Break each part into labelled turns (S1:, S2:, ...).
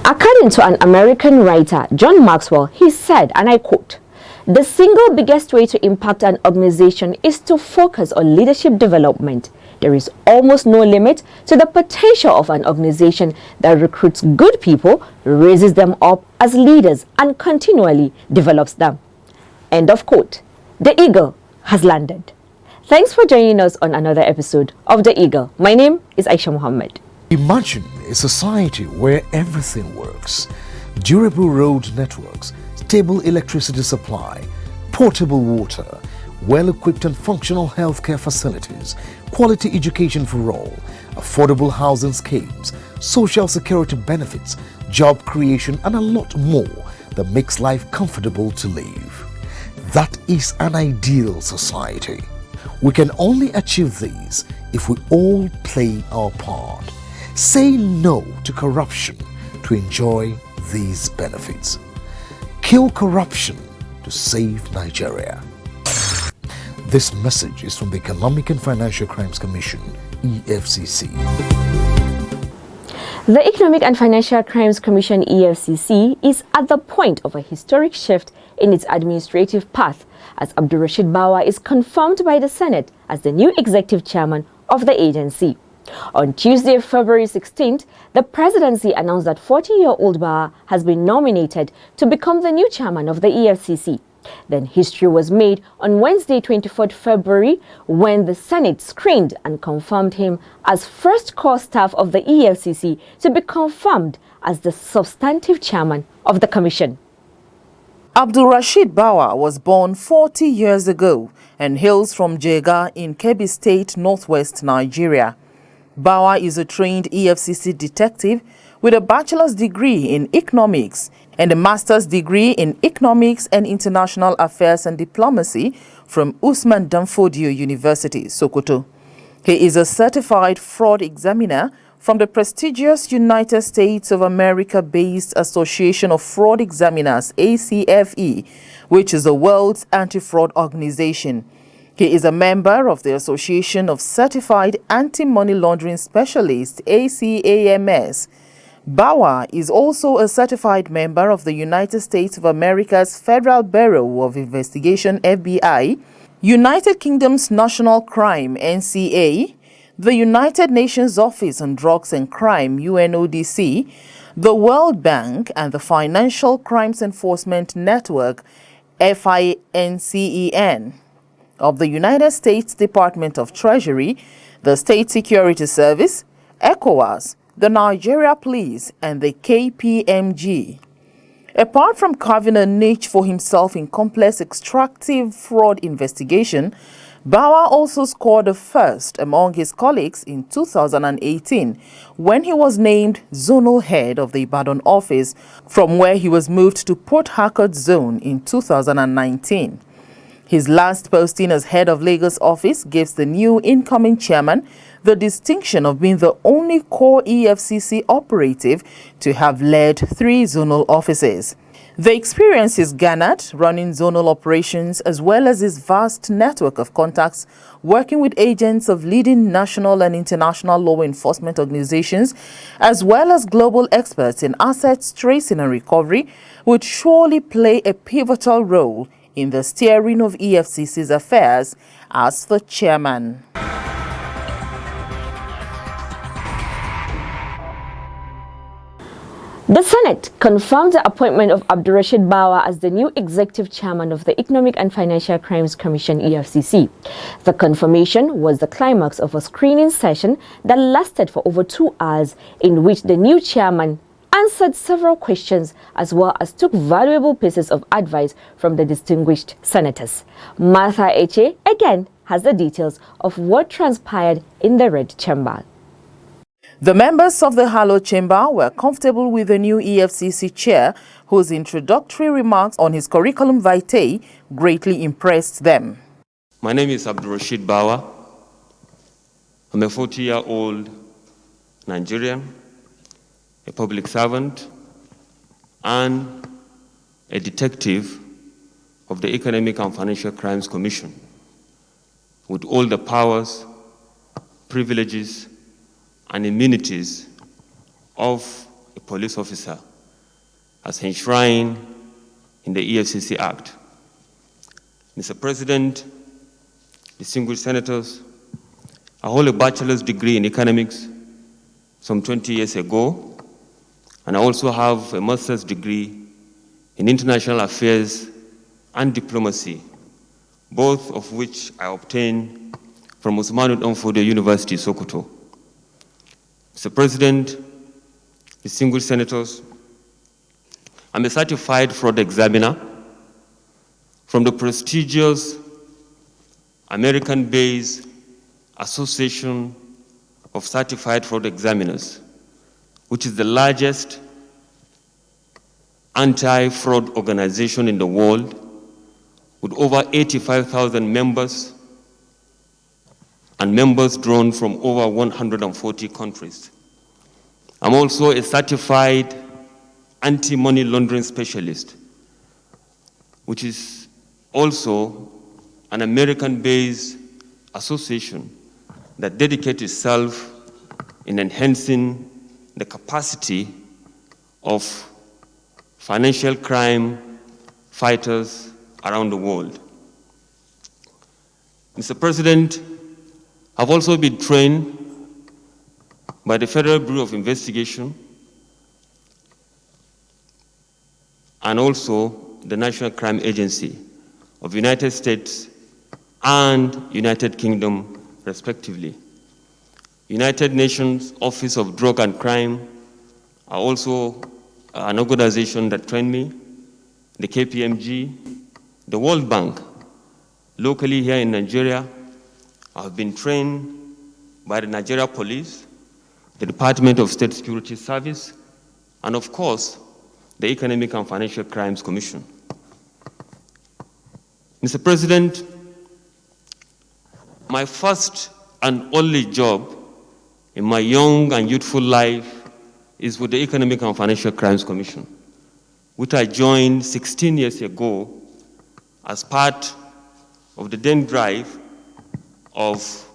S1: According to an American writer, John Maxwell, he said, and I quote, "The single biggest way to impact an organization is to focus on leadership development. There is almost no limit to the potential of an organization that recruits good people, raises them up as leaders, and continually develops them." End of quote. The Eagle has landed. Thanks for joining us on another episode of The Eagle. My name is Aisha Muhammad.
S2: Imagine a society where everything works. Durable road networks, stable electricity supply, portable water, well-equipped and functional healthcare facilities, quality education for all, affordable housing schemes, social security benefits, job creation, and a lot more that makes life comfortable to live. That is an ideal society. We can only achieve these if we all play our part. Say no to corruption to enjoy these benefits. Kill corruption to save Nigeria. This message is from the Economic and Financial Crimes Commission, EFCC.
S1: The Economic and Financial Crimes Commission, EFCC, is at the point of a historic shift in its administrative path as Abdulrasheed Bawah is confirmed by the Senate as the new executive chairman of the agency. On Tuesday, February 16th, the presidency announced that 40-year-old Bawah has been nominated to become the new chairman of the EFCC. Then history was made on Wednesday, 24th February, when the Senate screened and confirmed him as first core staff of the EFCC to be confirmed as the substantive chairman of the commission.
S3: Abdulrasheed Bawah was born 40 years ago and hails from Jega in Kebbi State, northwest Nigeria. Bawah is a trained EFCC detective with a bachelor's degree in economics and a master's degree in economics and international affairs and diplomacy from Usman Danfodio University, Sokoto. He is a certified fraud examiner from the prestigious United States of America-based Association of Fraud Examiners, ACFE, which is the world's anti-fraud organization. He is a member of the Association of Certified Anti-Money Laundering Specialists, ACAMS. Bawah is also a certified member of the United States of America's Federal Bureau of Investigation, FBI, United Kingdom's National Crime, NCA, the United Nations Office on Drugs and Crime, UNODC, the World Bank, and the Financial Crimes Enforcement Network, FINCEN, of the United States Department of Treasury, the State Security Service, ECOWAS, the Nigeria Police, and the KPMG. Apart from carving a niche for himself in complex extractive fraud investigation, Bawah also scored a first among his colleagues in 2018 when he was named zonal head of the Ibadan office, from where he was moved to Port Harcourt zone in 2019. His last posting as head of Lagos office gives the new incoming chairman the distinction of being the only core EFCC operative to have led 3 zonal offices. The experience is garnered running zonal operations as well as his vast network of contacts working with agents of leading national and international law enforcement organizations as well as global experts in assets tracing and recovery would surely play a pivotal role in the steering of EFCC's affairs as the chairman.
S1: The Senate confirmed the appointment of Abdulrasheed Bawah as the new executive chairman of the Economic and Financial Crimes Commission, EFCC. The confirmation was the climax of a screening session that lasted for over 2 hours, in which the new chairman answered several questions as well as took valuable pieces of advice from the distinguished senators. Martha Eche again has the details of what transpired in the Red Chamber.
S3: The members of the hallowed chamber were comfortable with the new EFCC chair, whose introductory remarks on his curriculum vitae greatly impressed them.
S4: My name is Abdurrashid Bawa. I'm a 40-year-old Nigerian, a public servant, and a detective of the Economic and Financial Crimes Commission, with all the powers, privileges, and immunities of a police officer as enshrined in the EFCC Act. Mr. President, distinguished senators, I hold a bachelor's degree in economics some 20 years ago, and I also have a master's degree in international affairs and diplomacy, both of which I obtained from Usmanu Danfodio University, Sokoto. Mr. President, distinguished senators, I'm a certified fraud examiner from the prestigious American-based Association of Certified Fraud Examiners, which is the largest anti-fraud organization in the world, with over 85,000 members and members drawn from over 140 countries. I'm also a certified anti-money laundering specialist, which is also an American-based association that dedicates itself in enhancing the capacity of financial crime fighters around the world. Mr. President, I've also been trained by the Federal Bureau of Investigation and also the National Crime Agency of the United States and United Kingdom, respectively. United Nations Office of Drug and Crime are also an organization that trained me, the KPMG, the World Bank. Locally here in Nigeria, I've been trained by the Nigeria Police, the Department of State Security Service, and of course, the Economic and Financial Crimes Commission. Mr. President, my first and only job in my young and youthful life is with the Economic and Financial Crimes Commission, which I joined 16 years ago as part of the then drive of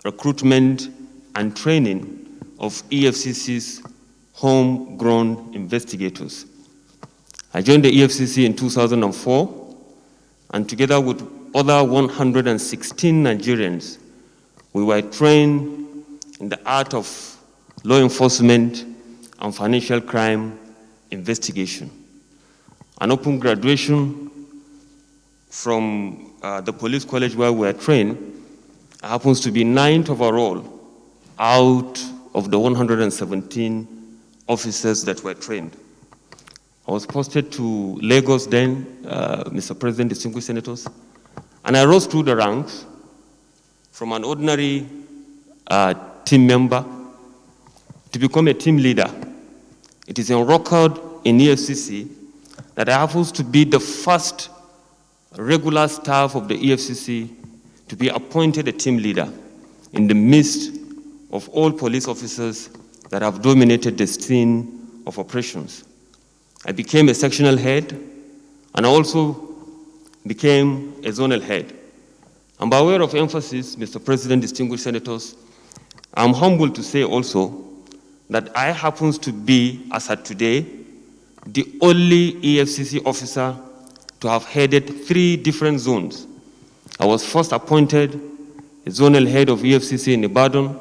S4: recruitment and training of EFCC's homegrown investigators. I joined the EFCC in 2004, and together with other 116 Nigerians, we were trained in the art of law enforcement and financial crime investigation. An open graduation from the police college where we were trained happens to be 9th overall out of the 117 officers that were trained. I was posted to Lagos then, Mr. President, distinguished senators, and I rose through the ranks from an ordinary team member to become a team leader. It is on record in EFCC that I happens to be the first regular staff of the EFCC to be appointed a team leader in the midst of all police officers that have dominated the scene of operations. I became a sectional head, and I also became a zonal head. And by way of emphasis, Mr. President, distinguished senators, I'm humbled to say also that I happen to be, as at today, the only EFCC officer to have headed 3 different zones. I was first appointed a zonal head of EFCC in Ibadan,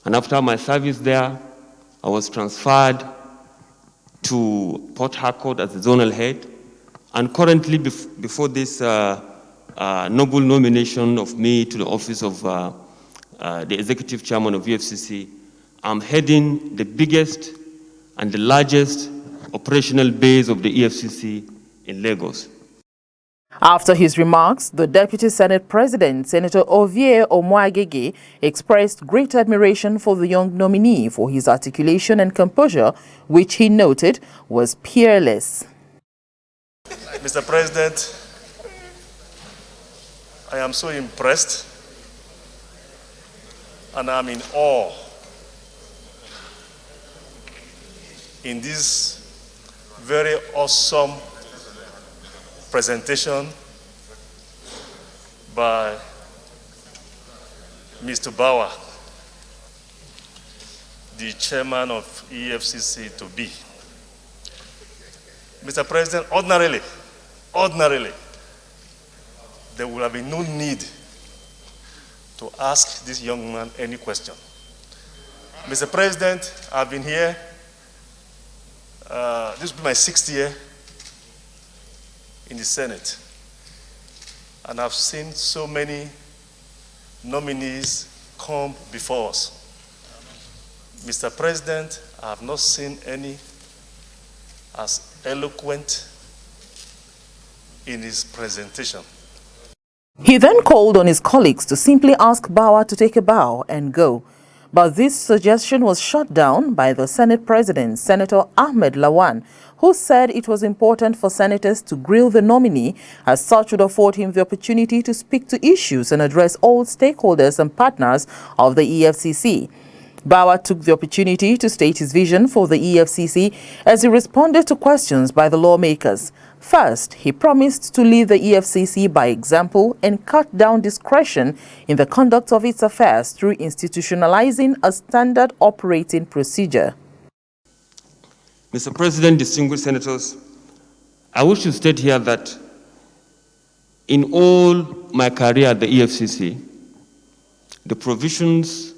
S4: and after my service there, I was transferred to Port Harcourt as the zonal head, and currently, before this noble nomination of me to the office of the executive chairman of EFCC, I'm heading the biggest and the largest operational base of the EFCC in Lagos.
S3: After his remarks, the Deputy Senate President, Senator Ovie Omoagege, expressed great admiration for the young nominee for his articulation and composure, which he noted was peerless.
S5: Mr. President, I am so impressed and I'm in awe in this very awesome presentation by Mr. Bauer, the chairman of EFCC to be. Mr. President, ordinarily, there would have been no need to ask this young man any question. Mr. President, I've been here, this will be my 6th year in the Senate, and I've seen so many nominees come before us. Mr. President, I have not seen any as eloquent in his presentation.
S3: He then called on his colleagues to simply ask Bauer to take a bow and go. But this suggestion was shut down by the Senate President, Senator Ahmed Lawan, who said it was important for senators to grill the nominee, as such would afford him the opportunity to speak to issues and address all stakeholders and partners of the EFCC. Bauer took the opportunity to state his vision for the EFCC as he responded to questions by the lawmakers. First, he promised to lead the EFCC by example and cut down discretion in the conduct of its affairs through institutionalizing a standard operating procedure.
S4: Mr. President, distinguished senators, I wish to state here that in all my career at the EFCC, the provisions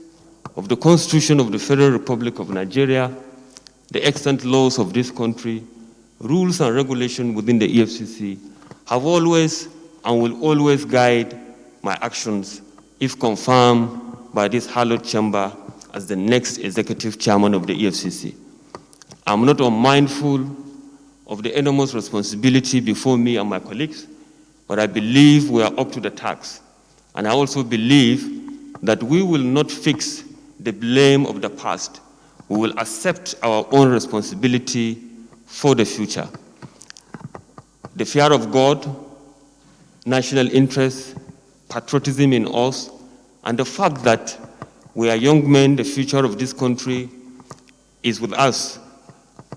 S4: of the Constitution of the Federal Republic of Nigeria, the extant laws of this country, rules and regulations within the EFCC have always and will always guide my actions if confirmed by this hallowed chamber as the next executive chairman of the EFCC. I'm not unmindful of the enormous responsibility before me and my colleagues, but I believe we are up to the task. And I also believe that we will not fix the blame of the past. We will accept our own responsibility for the future. The fear of God, national interest, patriotism in us, and the fact that we are young men, the future of this country is with us,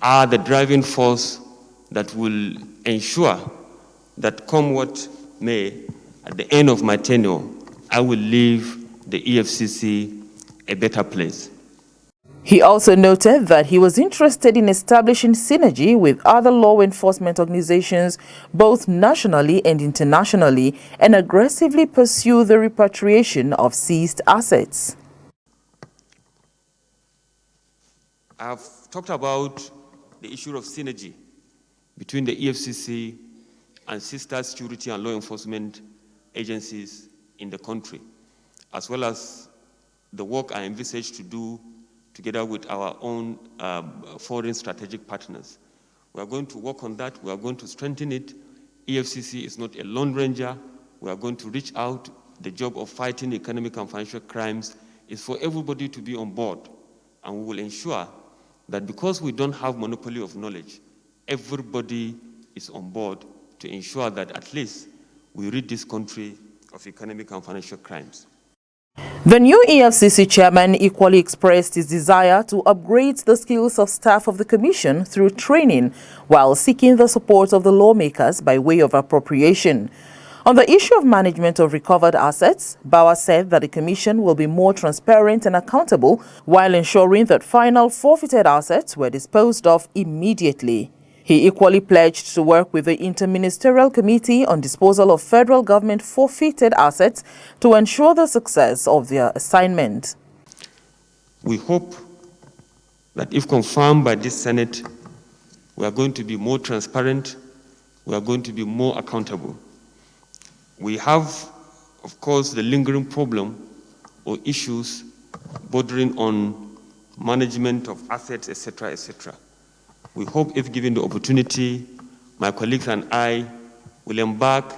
S4: are the driving force that will ensure that come what may, at the end of my tenure, I will leave the EFCC a better place.
S3: He also noted that he was interested in establishing synergy with other law enforcement organizations, both nationally and internationally, and aggressively pursue the repatriation of seized assets.
S4: I've talked about the issue of synergy between the EFCC and sister security and law enforcement agencies in the country, as well as the work I envisage to do together with our own foreign strategic partners. We are going to work on that. We are going to strengthen it. EFCC is not a lone ranger. We are going to reach out. The job of fighting economic and financial crimes is for everybody to be on board. And we will ensure that because we don't have monopoly of knowledge, everybody is on board to ensure that at least we rid this country of economic and financial crimes.
S3: The new EFCC chairman equally expressed his desire to upgrade the skills of staff of the commission through training, while seeking the support of the lawmakers by way of appropriation. On the issue of management of recovered assets, Bauer said that the commission will be more transparent and accountable while ensuring that final forfeited assets were disposed of immediately. He equally pledged to work with the Interministerial Committee on Disposal of Federal Government Forfeited Assets to ensure the success of their assignment.
S4: We hope that if confirmed by this Senate, we are going to be more transparent, we are going to be more accountable. We have, of course, the lingering problem or issues bordering on management of assets, etc., etc. We hope, if given the opportunity, my colleagues and I will embark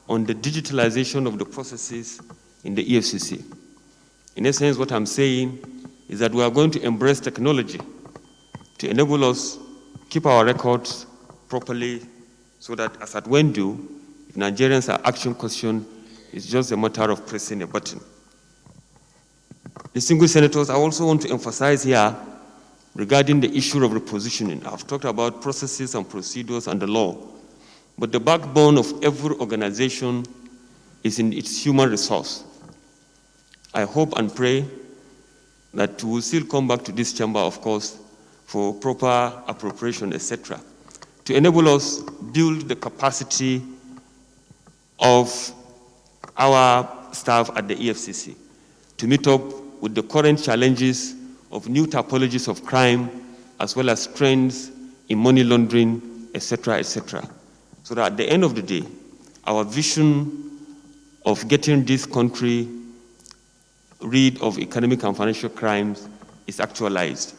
S4: on the digitalization of the processes in the EFCC. In essence, what I'm saying is that we are going to embrace technology to enable us keep our records properly so that as at when due, if Nigerians are action questioned, it's just a matter of pressing a button. Distinguished senators, I also want to emphasize here regarding the issue of repositioning. I've talked about processes and procedures and the law, but the backbone of every organization is in its human resource. I hope and pray that we will still come back to this chamber, of course, for proper appropriation, etc., to enable us build the capacity of our staff at the EFCC to meet up with the current challenges of new typologies of crime, as well as trends in money laundering, etc., etc., so that at the end of the day, our vision of getting this country rid of economic and financial crimes is actualized.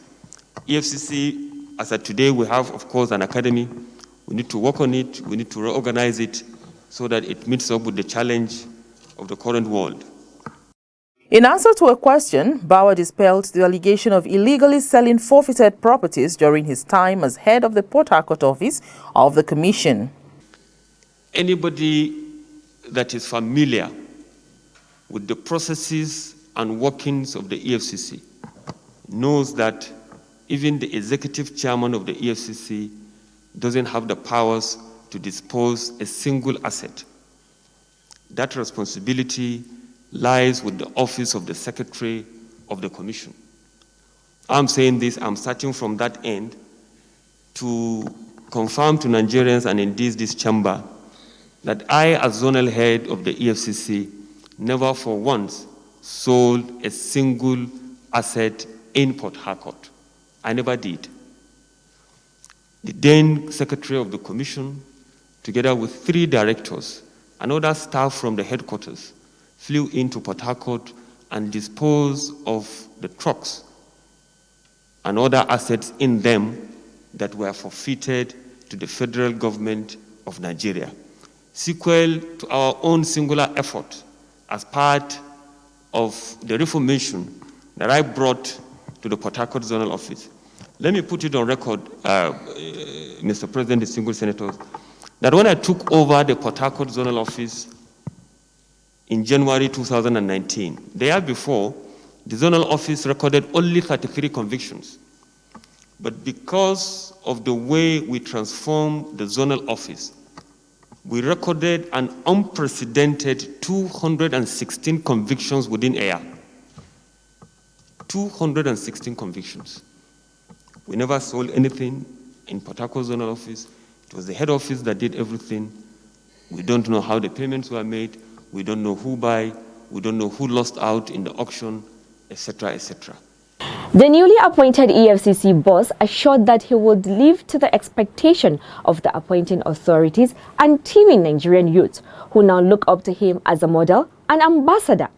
S4: EFCC, as of today, we have, of course, an academy. We need to work on it. We need to reorganize it so that it meets up with the challenge of the current world.
S3: In answer to a question, Bawa dispelled the allegation of illegally selling forfeited properties during his time as head of the Port Harcourt office of the Commission.
S4: Anybody that is familiar with the processes and workings of the EFCC knows that even the executive chairman of the EFCC doesn't have the powers to dispose a single asset. That responsibility lies with the office of the Secretary of the Commission. I'm saying this, I'm starting from that end to confirm to Nigerians and indeed this chamber that I, as zonal head of the EFCC, never for once sold a single asset in Port Harcourt. I never did. The then Secretary of the Commission, together with 3 directors and other staff from the headquarters, flew into Port Harcourt and disposed of the trucks and other assets in them that were forfeited to the federal government of Nigeria. Sequel to our own singular effort as part of the reformation that I brought to the Port Harcourt Zonal Office. Let me put it on record, Mr. President, distinguished senators, that when I took over the Port Harcourt Zonal Office in January 2019, the year before, the Zonal Office recorded only 33 convictions. But because of the way we transformed the Zonal Office, we recorded an unprecedented 216 convictions within a year. 216 convictions. We never sold anything in Port Harcourt Zonal Office. It was the head office that did everything. We don't know how the payments were made. We don't know who buy. We don't know who lost out in the auction, etc., etc.
S1: The newly appointed EFCC boss assured that he would live to the expectation of the appointing authorities and teaming Nigerian youths who now look up to him as a model and ambassador.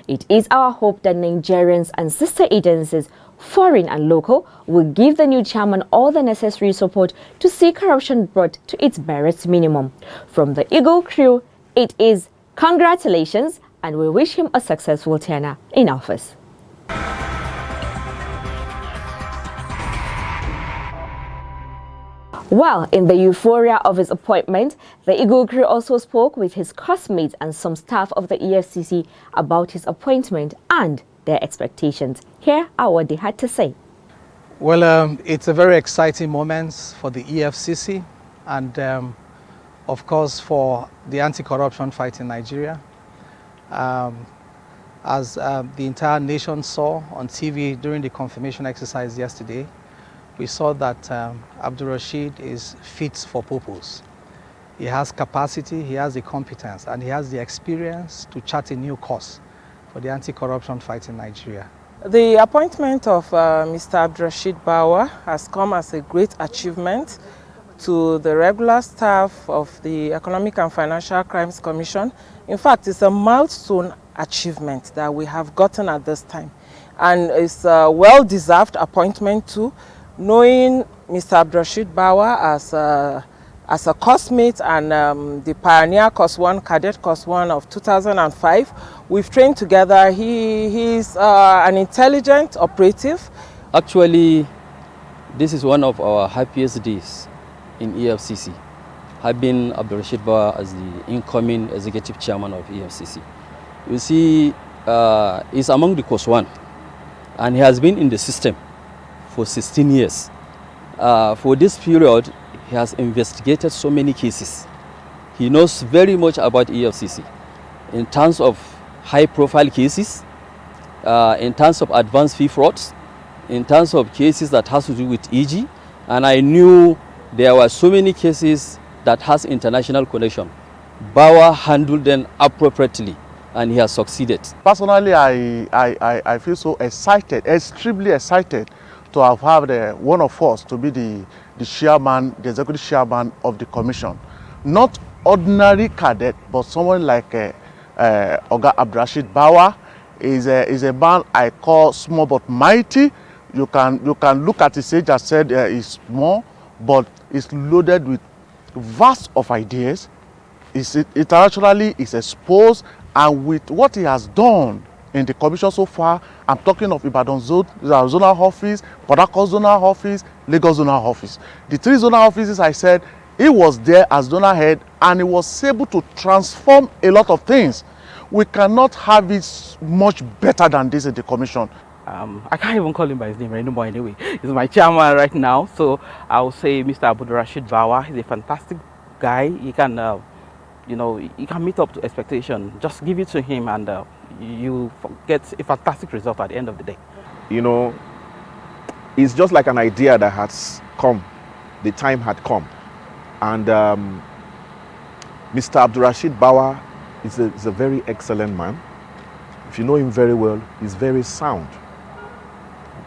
S1: It is our hope that Nigerians and sister agencies, foreign and local, will give the new chairman all the necessary support to see corruption brought to its barest minimum. From the Eagle crew, it is congratulations, and we wish him a successful tenure in office. While in the euphoria of his appointment, the Eagle crew also spoke with his classmates and some staff of the EFCC about his appointment and their expectations. Here are what they had to say.
S6: Well, it's a very exciting moment for the EFCC and, of course, for the anti-corruption fight in Nigeria. As the entire nation saw on TV during the confirmation exercise yesterday, we saw that Abdul Rashid is fit for purpose. He has capacity, he has the competence, and he has the experience to chart a new course for the anti-corruption fight in Nigeria.
S7: The appointment of Mr. Abdul Rashid Bawa has come as a great achievement to the regular staff of the Economic and Financial Crimes Commission. In fact, it's a milestone achievement that we have gotten at this time. And it's a well-deserved appointment too, knowing Mr. Abdul Rashid Bawa as a cosmate and the Pioneer Course 1, Cadet Course 1 of 2005. We've trained together. He's an intelligent operative.
S8: Actually, this is one of our happiest days in EFCC, having Abdurrashid Bawa as the incoming executive chairman of EFCC. You see, he's among the Course 1, and he has been in the system for 16 years. For this period, he has investigated so many cases. He knows very much about EFCC in terms of high-profile cases, in terms of advanced fee frauds, in terms of cases that has to do with EG, and I knew there were so many cases that has international connection. Bawa handled them appropriately, and he has succeeded.
S9: Personally, I feel so excited, extremely excited to have one of us to be the chairman, the executive chairman of the commission. Not ordinary cadet, but someone like Oga Abdurrashid Bawa is a man I call small but mighty. You can look at his age. I said he's small, but he's loaded with vast of ideas. Internationally, is exposed, and with what he has done in the commission so far, I'm talking of Ibadan zonal office, Port Harcourt zonal office, Lagos zonal office. The 3 zonal offices, I said, he was there as zonal head, and he was able to transform a lot of things. We cannot have it much better than this in the commission.
S10: I can't even call him by his name anymore anyway. He's my chairman right now, so I'll say Mr. Abdurrashid Bawa. He's a fantastic guy. He can, he can meet up to expectation. Just give it to him and you get a fantastic result at the end of the day.
S11: You know, it's just like an idea that has come. The time had come. And Mr. Abdurrashid Bawa is a very excellent man. If you know him very well, he's very sound,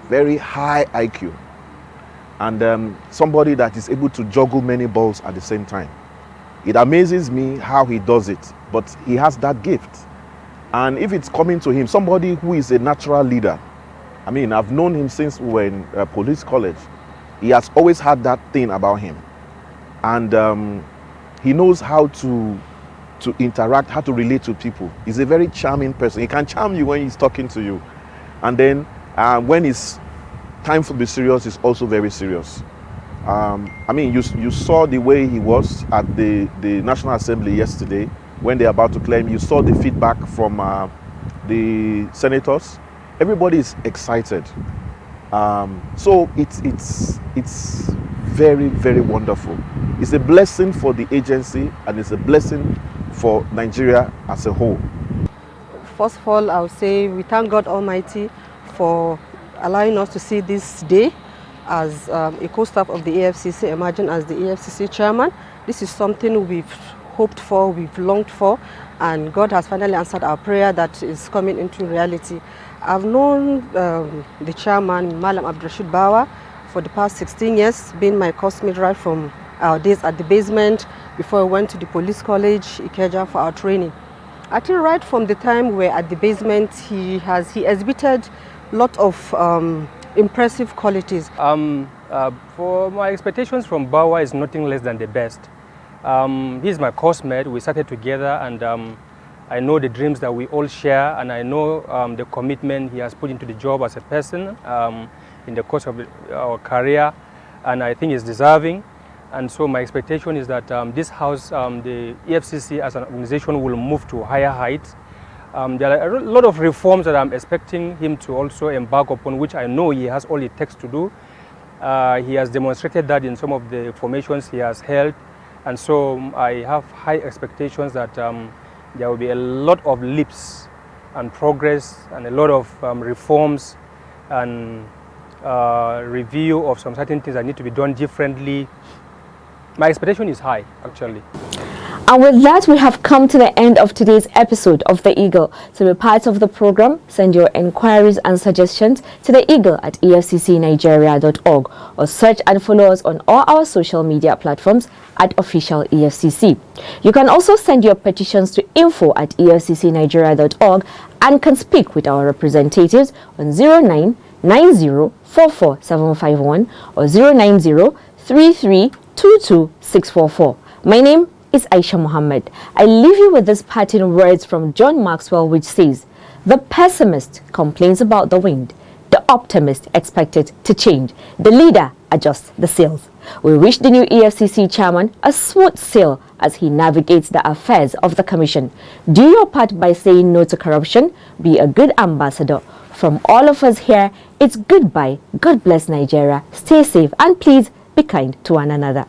S11: very high IQ, and somebody that is able to juggle many balls at the same time. It amazes me how he does it, but he has that gift. And if it's coming to him, somebody who is a natural leader, I mean, I've known him since we were in police college. He has always had that thing about him. And he knows how to interact, how to relate to people. He's a very charming person. He can charm you when he's talking to you. And then when it's time to be serious, he's also very serious. I mean, you saw the way he was at the National Assembly yesterday when they're about to claim. You saw the feedback from the senators. Everybody is excited. So it's very, very wonderful. It's a blessing for the agency, and it's a blessing for Nigeria as a whole.
S12: First of all, I would say we thank God Almighty for allowing us to see this day as a co-staff of the EFCC emerging as the EFCC chairman. This is something we've hoped for, we've longed for, and God has finally answered our prayer that is coming into reality. I've known the chairman, Malam Abdurrashid Bawa, for the past 16 years, being my coursemate right from our days at the basement before we went to the police college, Ikeja, for our training. I think right from the time we were at the basement, he exhibited a lot of impressive qualities.
S13: For my expectations from Bawa is nothing less than the best. He's my coursemate. We started together, and I know the dreams that we all share, and I know the commitment he has put into the job as a person in the course of our career, and I think he's deserving. And so my expectation is that this house, the EFCC as an organization, will move to higher heights. There are a lot of reforms that I'm expecting him to also embark upon, which I know he has all it takes to do. He has demonstrated that in some of the formations he has held. And so I have high expectations that there will be a lot of leaps and progress and a lot of reforms and review of some certain things that need to be done differently. My expectation is high, actually.
S1: And with that, we have come to the end of today's episode of The Eagle. To be part of the program, send your inquiries and suggestions to The Eagle at efccnigeria.org or search and follow us on all our social media platforms at Official EFCC. You can also send your petitions to info@efccnigeria.org and can speak with our representatives on 0990447751 or 0903322 644. My name is Aisha Muhammad. I leave you with this parting words from John Maxwell, which says, "The pessimist complains about the wind. The optimist expects it to change. The leader adjusts the sails." We wish the new EFCC chairman a smooth sail as he navigates the affairs of the commission. Do your part by saying no to corruption. Be a good ambassador. From all of us here, it's goodbye. God bless Nigeria. Stay safe and please be kind to one another.